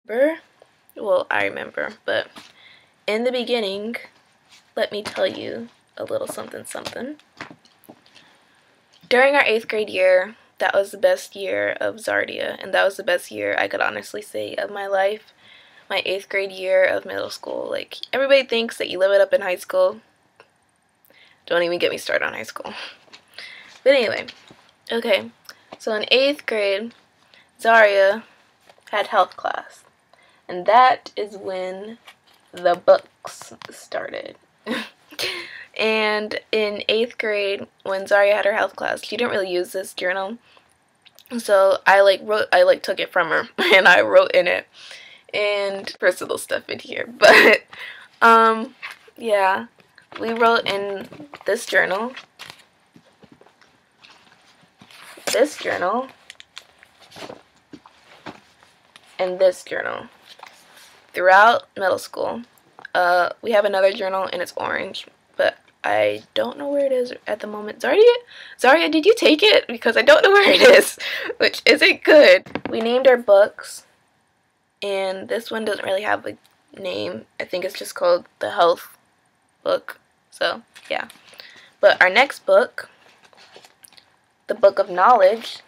Well, I remember, but in the beginning, let me tell you a little something something. During our 8th grade year, that was the best year of Zardia, and that was the best year I could honestly say of my life. My 8th grade year of middle school. Like, everybody thinks that you live it up in high school. Don't even get me started on high school. But anyway, okay, so in 8th grade, Zardia had health class, and that is when the books started. And in 8th grade, when Zardia had her health class, she didn't really use this journal, so I took it from her, and I wrote in it, and personal stuff in here, but, yeah, we wrote in this journal, and this journal, throughout middle school. We have another journal, and it's orange, but I don't know where it is at the moment. Zardia, did you take it? Because I don't know where it is, which isn't good. We named our books, and this one doesn't really have a name. I think it's just called the health book, so yeah. But our next book, the Book of Knowledge,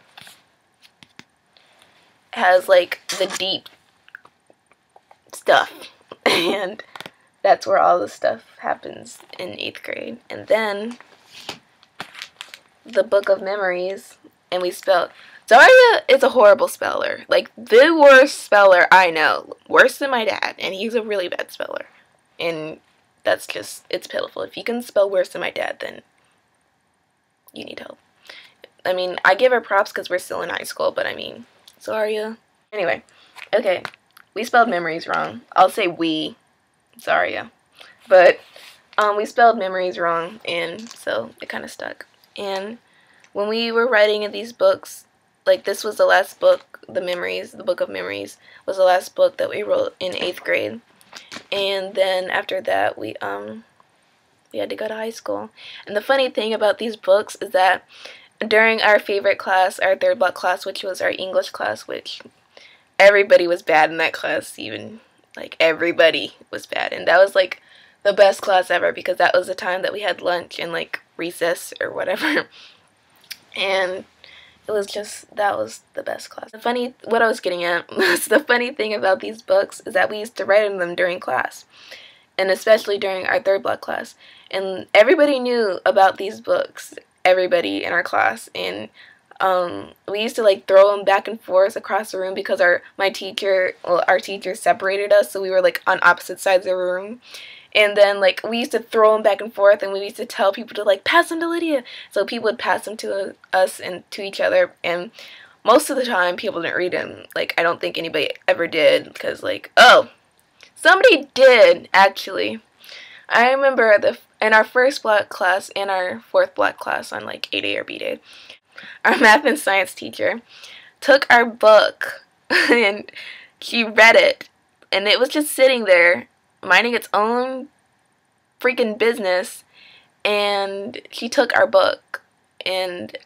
has like the deep stuff, and that's where all the stuff happens in 8th grade. And then the Book of Memories, and we spelled, Zardia is a horrible speller, like the worst speller I know, worse than my dad, and he's a really bad speller, and that's just, it's pitiful. If you can spell worse than my dad, then you need help. I mean, I give her props because we're still in high school, but I mean, Zardia. Anyway, okay, we spelled memories wrong. I'll say we, Zardia, but we spelled memories wrong, and so it kind of stuck. And when we were writing in these books, like this was the last book, the Book of Memories was the last book that we wrote in 8th grade, and then after that we had to go to high school. And the funny thing about these books is that during our favorite class, our 3rd block class, which was our English class, which everybody was bad in that class, even like everybody was bad, and that was like the best class ever because that was the time that we had lunch and like recess or whatever, and it was just, that was the best class. What I was getting at was the funny thing about these books is that we used to write in them during class, and especially during our 3rd block class, and everybody knew about these books, everybody in our class, and we used to like throw them back and forth across the room because our teacher separated us, so we were like on opposite sides of the room. And then like we used to throw them back and forth, and we used to tell people to like pass them to Lydia, so people would pass them to us and to each other. And most of the time people didn't read them. Like I don't think anybody ever did, because like, oh, somebody did actually. I remember in our 1st block class and our 4th block class on like A day or B day, our math and science teacher took our book and she read it, and it was just sitting there minding its own freaking business, and she took our book, and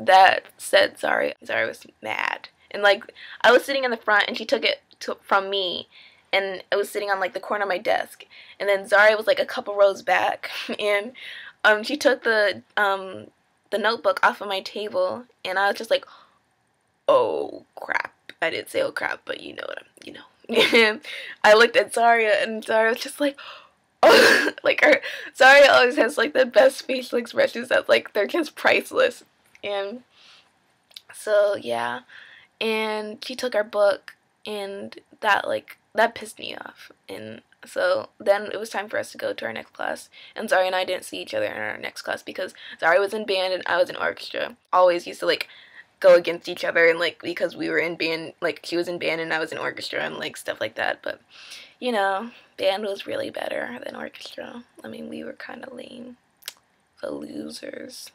that said Zardia. Zardia was mad, and like I was sitting in the front and she took it from me, and it was sitting on like the corner of my desk, and then Zardia was like a couple rows back, and she took the notebook off of my table, and I was just like, oh crap. I didn't say oh crap, but you know what you know. And I looked at Zardia, and Zardia was just like, oh, like Zardia always has like the best facial expressions that like they're just priceless. And so yeah, and she took our book, and that pissed me off. And so then it was time for us to go to our next class, and Zardia and I didn't see each other in our next class because Zardia was in band and I was in orchestra. Always used to like go against each other, and like because we were in band, like she was in band and I was in orchestra and like stuff like that. But you know, band was really better than orchestra. I mean, we were kind of lame, the losers.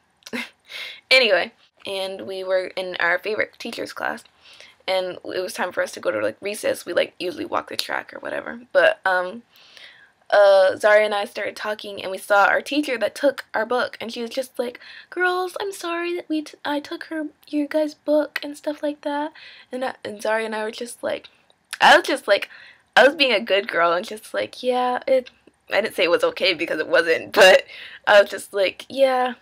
Anyway, and we were in our favorite teacher's class, and it was time for us to go to like recess. We like usually walk the track or whatever, but Zardia and I started talking, and we saw our teacher that took our book, and she was just like, girls, I'm sorry that I took your guys' book and stuff like that. And Zardia and I were just like, I was just like, I was being a good girl and just like, yeah, I didn't say it was okay because it wasn't, but I was just like, yeah,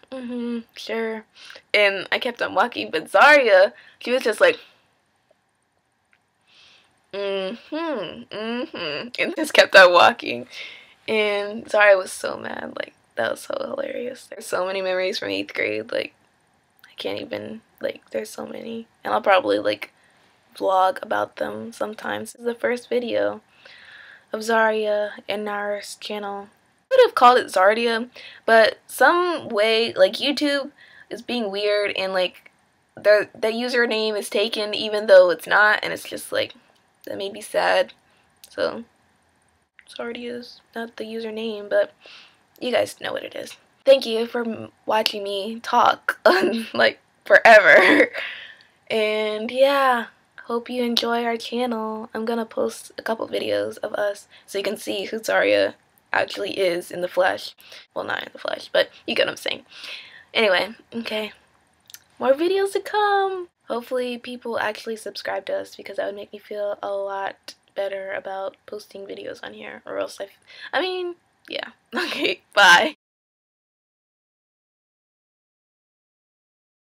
sure. And I kept on walking, but Zardia, she was just like, and just kept on walking. And Zardia was so mad, like, that was so hilarious. There's so many memories from 8th grade, like, I can't even, like, there's so many. And I'll probably, like, vlog about them sometimes. This is the first video of Zardia and Nara's channel. I would have called it Zardia, but some way, like, YouTube is being weird and, like, the username is taken even though it's not, and it's just, like, that made me sad. So, Zardia is not the username, but you guys know what it is. Thank you for watching me talk, like, forever. And yeah, hope you enjoy our channel. I'm gonna post a couple videos of us so you can see who Zardia actually is in the flesh. Well, not in the flesh, but you get what I'm saying. Anyway, okay. More videos to come. Hopefully people actually subscribe to us because that would make me feel a lot better about posting videos on here, or else I mean, yeah. Okay, bye.